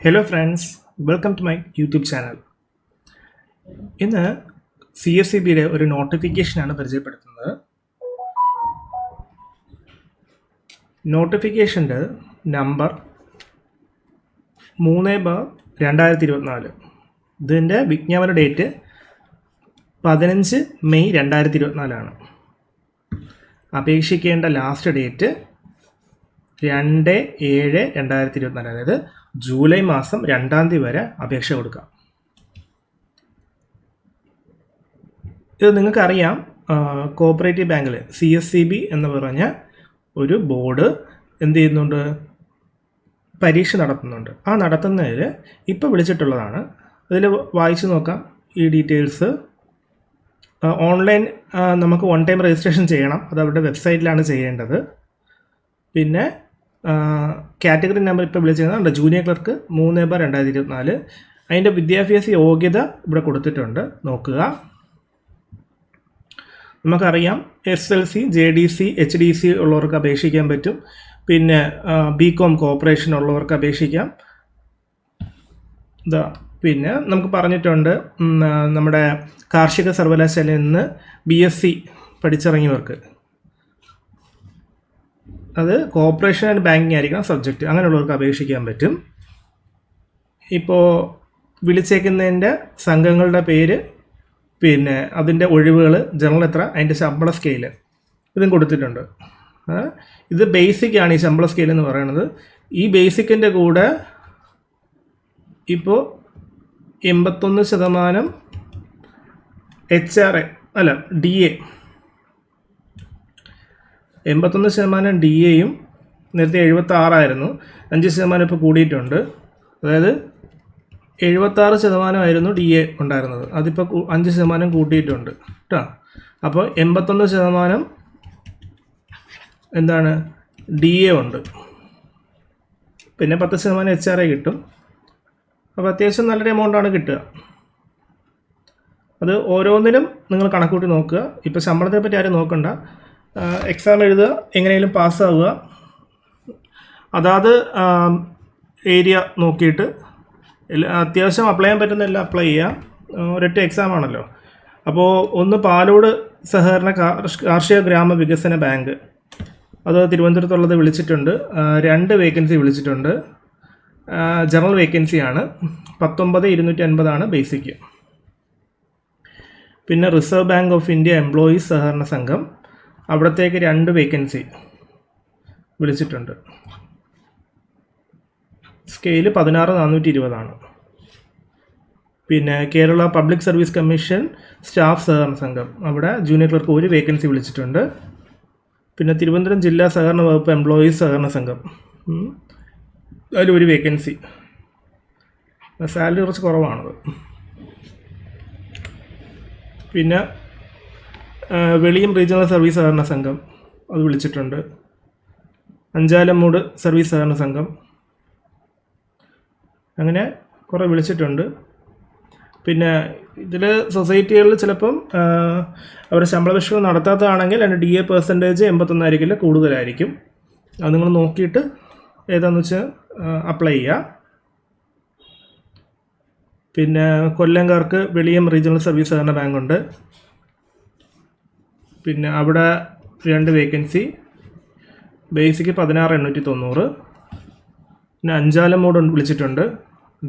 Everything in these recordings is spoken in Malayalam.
Hello friends, welcome to my YouTube channel. ഇന്ന് CSCBയുടെ ഒരു നോട്ടിഫിക്കേഷനാണ് പരിചയപ്പെടുത്തുന്നത്. നോട്ടിഫിക്കേഷൻ്റെ നമ്പർ 3/2024. ഇതിൻ്റെ വിജ്ഞാപന ഡേറ്റ് 15 മെയ് 2024 അപേക്ഷിക്കേണ്ട ലാസ്റ്റ് ഡേറ്റ് 2/7/2024, അതായത് ജൂലൈ മാസം 2 വരെ അപേക്ഷ കൊടുക്കാം. ഇത് നിങ്ങൾക്കറിയാം, കോഓപ്പറേറ്റീവ് ബാങ്കിൽ CSCB എന്ന് പറഞ്ഞ ഒരു ബോർഡ് എന്ത് ചെയ്യുന്നുണ്ട്, പരീക്ഷ നടത്തുന്നുണ്ട്. ആ നടത്തുന്നതിൽ ഇപ്പോൾ വിളിച്ചിട്ടുള്ളതാണ്. അതിൽ വായിച്ചു നോക്കാം ഈ ഡീറ്റെയിൽസ്. ഓൺലൈൻ നമുക്ക് 1 ടൈം രജിസ്ട്രേഷൻ ചെയ്യണം. അത് അവരുടെ വെബ്സൈറ്റിലാണ് ചെയ്യേണ്ടത്. പിന്നെ കാറ്റഗറി നമ്പർ ഇപ്പോൾ വിളിച്ചിരുന്നത് ജൂനിയർ ക്ലർക്ക് 3/2024. അതിൻ്റെ വിദ്യാഭ്യാസ യോഗ്യത ഇവിടെ കൊടുത്തിട്ടുണ്ട്, നോക്കുക. നമുക്കറിയാം SLC, JDC, HDC ഉള്ളവർക്ക് അപേക്ഷിക്കാൻ പറ്റും. പിന്നെ BCom കോർപ്പറേഷൻ ഉള്ളവർക്ക് അപേക്ഷിക്കാം. പിന്നെ നമുക്ക് പറഞ്ഞിട്ടുണ്ട് നമ്മുടെ കാർഷിക സർവകലാശാലയിൽ നിന്ന് BSc പഠിച്ചിറങ്ങിയവർക്ക്, അത് കോർപ്പറേഷൻ ആൻഡ് ബാങ്കിങ് ആയിരിക്കണം സബ്ജക്റ്റ്, അങ്ങനെയുള്ളവർക്ക് അപേക്ഷിക്കാൻ പറ്റും. ഇപ്പോൾ വിളിച്ചേക്കുന്നതിൻ്റെ സംഘങ്ങളുടെ പേര്, പിന്നെ അതിൻ്റെ ഒഴിവുകൾ, ജനറൽ എത്ര, അതിൻ്റെ ശമ്പള സ്കെയില് ഇതും കൊടുത്തിട്ടുണ്ട്. ഇത് ബേസിക്കാണ് ഈ ശമ്പള സ്കെയിൽ എന്ന് പറയുന്നത്. ഈ ബേസിക്കിൻ്റെ കൂടെ ഇപ്പോൾ 81% DA, 81% DAയും നേരത്തെ 76 5% ഇപ്പോൾ കൂടിയിട്ടുണ്ട്. അതായത് 76% DA ഉണ്ടായിരുന്നത്, അതിപ്പോൾ 5% കൂട്ടിയിട്ടുണ്ട് കേട്ടോ. അപ്പോൾ 81% എന്താണ് DA ഉണ്ട്. പിന്നെ 10% HRA കിട്ടും. അപ്പോൾ അത്യാവശ്യം നല്ലൊരു എമൗണ്ടാണ് കിട്ടുക. അത് ഓരോന്നിനും നിങ്ങൾ കണക്കൂട്ടി നോക്കുക. ഇപ്പോൾ ശമ്പളത്തെ പറ്റി ആരും നോക്കണ്ട. എക്സാം എഴുതുക, എങ്ങനെയെങ്കിലും പാസ്സാവുക. അതാത് ഏരിയ നോക്കിയിട്ട് അത്യാവശ്യം അപ്ലൈ ചെയ്യാൻ പറ്റുന്ന എല്ലാം അപ്ലൈ ചെയ്യുക. ഒരൊറ്റ എക്സാം ആണല്ലോ. അപ്പോൾ ഒന്ന് പാലോട് സഹകരണ കാർഷിക ഗ്രാമ വികസന ബാങ്ക്, അത് തിരുവനന്തപുരത്തുള്ളത് വിളിച്ചിട്ടുണ്ട്. 2 വേക്കൻസി വിളിച്ചിട്ടുണ്ട്. ജനറൽ വേക്കൻസിയാണ്. 19,250 ബേസിക്. പിന്നെ reserve bank of India employees സഹകരണ സംഘം, അവിടത്തേക്ക് 2 വേക്കൻസി വിളിച്ചിട്ടുണ്ട്. സ്കെയില് 16,420. പിന്നെ Kerala public service commission staff സഹകരണ സംഘം, അവിടെ ജൂനിയർ ക്ലർക്ക് 1 വേക്കൻസി വിളിച്ചിട്ടുണ്ട്. പിന്നെ തിരുവനന്തപുരം ജില്ലാ സഹകരണ വകുപ്പ് എംപ്ലോയീസ് സഹകരണ സംഘം, അതിൽ 1 വേക്കൻസി. സാലറി കുറച്ച് കുറവാണത്. പിന്നെ വെളിയം റീജിയണൽ സർവീസ് സഹകരണ സംഘം, അത് വിളിച്ചിട്ടുണ്ട്. അഞ്ചാലമ്മൂട് സർവീസ് സഹകരണ സംഘം, അങ്ങനെ കുറേ വിളിച്ചിട്ടുണ്ട്. പിന്നെ ഇതിൽ സൊസൈറ്റികളിൽ ചിലപ്പം അവരുടെ ശമ്പള പരിഷ്കരണം നടത്താത്തതാണെങ്കിൽ അതിൻ്റെ DA % 81 ആയിരിക്കില്ല, കൂടുതലായിരിക്കും. അത് നിങ്ങൾ നോക്കിയിട്ട് ഏതാണെന്ന് വെച്ചാൽ അപ്ലൈ ചെയ്യുക. പിന്നെ കൊല്ലംകാർക്ക് വെളിയം റീജിയണൽ സർവീസ് സഹകരണ ബാങ്കുണ്ട്. പിന്നെ അവിടെ 2 വേക്കൻസി, ബേസിക്ക് 16,890. പിന്നെ അഞ്ചാലമ്മൂട് വിളിച്ചിട്ടുണ്ട്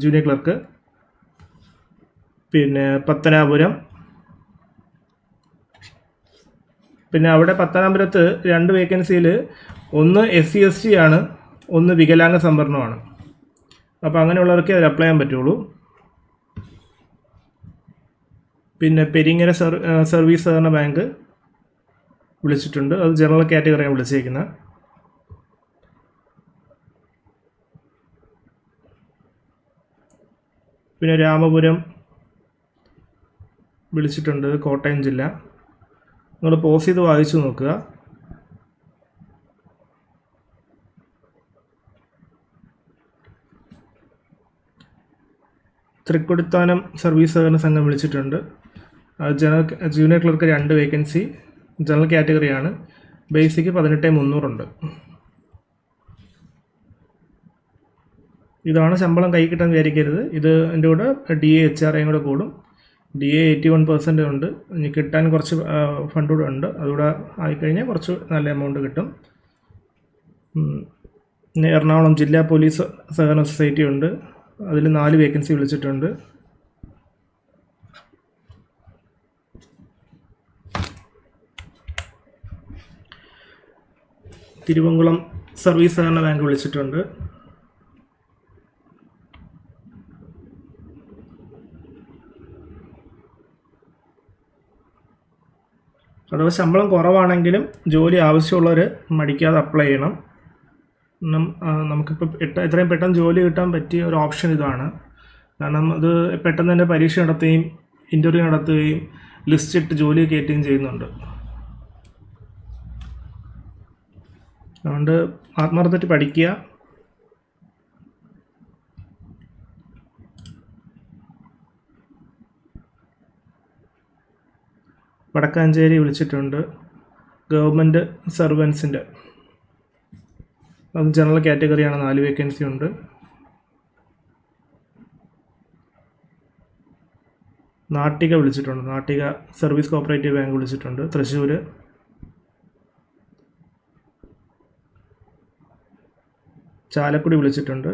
ജൂനിയർ ക്ലർക്ക്. പിന്നെ പത്തനാപുരം, പിന്നെ അവിടെ പത്തനാപുരത്ത് 2 വേക്കൻസിയിൽ ഒന്ന് SC/ST ആണ്, ഒന്ന് വികലാംഗ സംവരണമാണ്. അപ്പോൾ അങ്ങനെയുള്ളവർക്ക് അതിൽ അപ്ലൈ ചെയ്യാൻ പറ്റുള്ളൂ. പിന്നെ പെരിങ്ങര സർവീസ് സഹകരണ ബാങ്ക് വിളിച്ചിട്ടുണ്ട്, അത് ജനറൽ കാറ്റഗറിയാണ് വിളിച്ചേക്കുന്നത്. പിന്നെ രാമപുരം വിളിച്ചിട്ടുണ്ട്, കോട്ടയം ജില്ല. നിങ്ങൾ പോസ് ചെയ്ത് വായിച്ചു നോക്കുക. തൃക്കൊടിത്താനം സർവീസ് സഹകരണ സംഘം വിളിച്ചിട്ടുണ്ട്. ജൂനിയർ ക്ലർക്ക് 2 വേക്കൻസി, ജനറൽ കാറ്റഗറിയാണ്. ബേസിക്ക് 18,300. ഇതാണ് ശമ്പളം കൈ കിട്ടാൻ വിചാരിക്കരുത്. ഇത് എൻ്റെ കൂടെ DA HRAയും കൂടെ കൂടും. DA 81% ഉണ്ട്. ഇനി കിട്ടാൻ കുറച്ച് ഫണ്ട് കൂടെ ഉണ്ട്. അതുകൂടെ ആയിക്കഴിഞ്ഞാൽ കുറച്ച് നല്ല എമൗണ്ട് കിട്ടും. പിന്നെ എറണാകുളം ജില്ലാ പോലീസ് സഹകരണ സൊസൈറ്റി ഉണ്ട്. അതിൽ 4 വേക്കൻസി വിളിച്ചിട്ടുണ്ട്. തിരുവങ്കുളം സർവീസ് സഹകരണ ബാങ്ക് വിളിച്ചിട്ടുണ്ട്. അഥവാ ശമ്പളം കുറവാണെങ്കിലും ജോലി ആവശ്യമുള്ളവർ മടിക്കാതെ അപ്ലൈ ചെയ്യണം. നമുക്കിപ്പോൾ എത്രയും പെട്ടെന്ന് ജോലി കിട്ടാൻ പറ്റിയ ഒരു ഓപ്ഷൻ ഇതാണ്. കാരണം അത് പെട്ടെന്ന് തന്നെ പരീക്ഷ നടത്തുകയും ഇൻ്റർവ്യൂ നടത്തുകയും ലിസ്റ്റ് ഇട്ട് ജോലി കയറ്റുകയും ചെയ്യുന്നുണ്ട്. അതുകൊണ്ട് ആത്മാർത്ഥമായിട്ട് പഠിക്കുക. വടക്കാഞ്ചേരി വിളിച്ചിട്ടുണ്ട്. ഗവൺമെൻറ് സർവൻസിൻ്റെ അത് ജനറൽ കാറ്റഗറിയാണ്. 4 വേക്കൻസി ഉണ്ട്. നാട്ടിക വിളിച്ചിട്ടുണ്ട്. നാട്ടിക സർവീസ് കോപ്പറേറ്റീവ് ബാങ്ക് വിളിച്ചിട്ടുണ്ട്. തൃശ്ശൂർ. ചാലക്കുടി വിളിച്ചിട്ടുണ്ട്.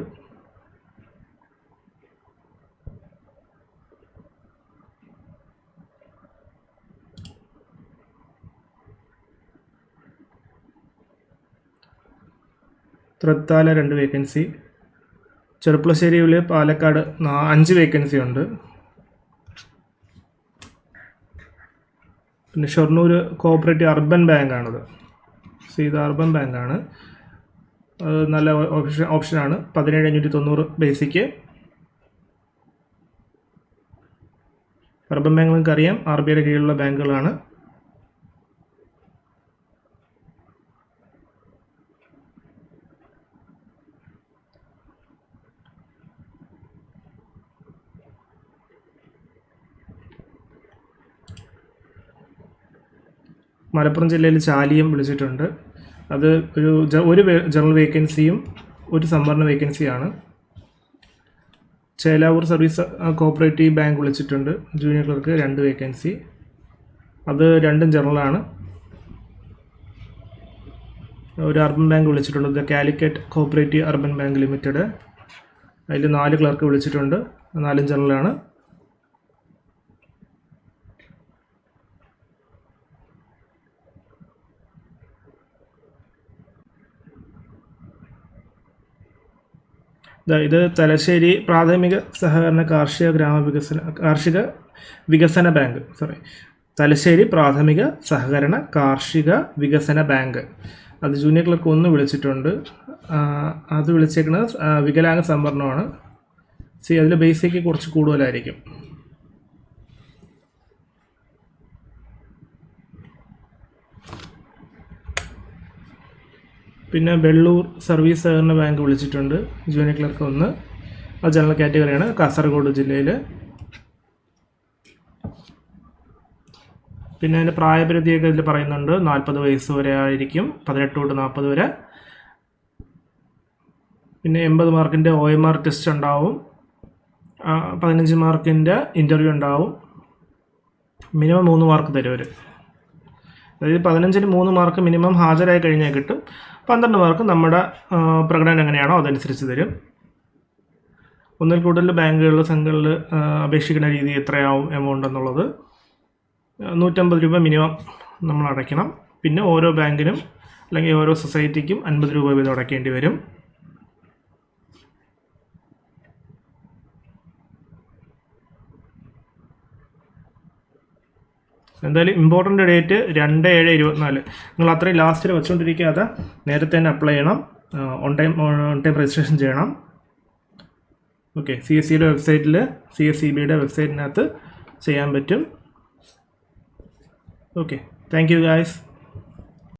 തൃത്താല 2 വേക്കൻസി. ചെറുപ്പളശ്ശേരിയിൽ പാലക്കാട് 5 വേക്കൻസി ഉണ്ട്. പിന്നെ ഷൊർണൂർ കോഓപ്പറേറ്റീവ് അർബൻ ബാങ്കാണത്. ഇത് അർബൻ ബാങ്കാണ്. നല്ല ഓപ്ഷനാണ്. 17,590 ബേസിക്ക്. അർബൻ ബാങ്ക് നിങ്ങൾക്ക് അറിയാം, RBIയുടെ കീഴിലുള്ള ബാങ്കുകളാണ്. മലപ്പുറം ജില്ലയിൽ ചാലിയം വിളിച്ചിട്ടുണ്ട്. അത് ഒരു ജനറൽ വേക്കൻസിയും ഒരു സംവരണ വേക്കൻസിയാണ്. ചേലാവൂർ സർവീസ് കോഓപ്പറേറ്റീവ് ബാങ്ക് വിളിച്ചിട്ടുണ്ട്. Junior clerk 2 vacancy. അത് 2 ജനറലാണ്. ഒരു അർബൻ ബാങ്ക് വിളിച്ചിട്ടുണ്ട്. Calicut cooperative urban bank limited. അതിൽ 4 ക്ലർക്ക് വിളിച്ചിട്ടുണ്ട്. 4 ജനറലാണ്. ഇത് തലശ്ശേരി പ്രാഥമിക സഹകരണ കാർഷിക വികസന ബാങ്ക്. തലശ്ശേരി പ്രാഥമിക സഹകരണ കാർഷിക വികസന ബാങ്ക്. അത് ജൂനിയർ ക്ലർക്ക് 1 വിളിച്ചിട്ടുണ്ട്. അത് വിളിച്ചേക്കുന്നത് വികലാംഗ സംവരണമാണ്. അതിൽ ബേസിക്ക് കുറച്ച് കൂടുതലായിരിക്കും. പിന്നെ വെള്ളൂർ സർവീസ് സഹകരണ ബാങ്ക് വിളിച്ചിട്ടുണ്ട്. Junior clerk 1. അത് ജനറൽ കാറ്റഗറിയാണ്. കാസർഗോഡ് ജില്ലയിൽ. പിന്നെ അതിൻ്റെ പ്രായപരിധിയൊക്കെ ഇതിൽ പറയുന്നുണ്ട്. 40 വയസ്സ് വരെ ആയിരിക്കും. 18 തൊട്ട് 40 വരെ. പിന്നെ 80 മാർക്കിൻ്റെ OMR ടെസ്റ്റ് ഉണ്ടാവും. 15 മാർക്കിൻ്റെ ഇൻ്റർവ്യൂ ഉണ്ടാവും. മിനിമം 3 മാർക്ക് തരും അവർ. അതായത് 15-ന് 3 മാർക്ക് മിനിമം ഹാജരായി കഴിഞ്ഞാൽ കിട്ടും. 12 മാർക്ക് നമ്മുടെ പ്രകടനം എങ്ങനെയാണോ അതനുസരിച്ച് തരും. ഒന്നിൽ കൂടുതൽ ബാങ്കുകളിൽ സംഘങ്ങളിൽ അപേക്ഷിക്കുന്ന രീതി എത്രയാവും എമൗണ്ട് എന്നുള്ളത് 150 രൂപ മിനിമം നമ്മൾ അടയ്ക്കണം. പിന്നെ ഓരോ ബാങ്കിനും അല്ലെങ്കിൽ ഓരോ സൊസൈറ്റിക്കും 50 രൂപ വീതം അടയ്ക്കേണ്ടി വരും. എന്തായാലും ഇമ്പോർട്ടൻ്റ് ഡേറ്റ് 2/7/24. നിങ്ങൾ അത്രയും ലാസ്റ്റിൽ വെച്ചുകൊണ്ടിരിക്കാതെ നേരത്തെ തന്നെ അപ്ലൈ ചെയ്യണം. ഓൺ ടൈം രജിസ്ട്രേഷൻ ചെയ്യണം. ഓക്കെ. CSCയുടെ വെബ്സൈറ്റിൽ CSCBയുടെ വെബ്സൈറ്റിനകത്ത് ചെയ്യാൻ പറ്റും. ഓക്കെ. Thank you guys.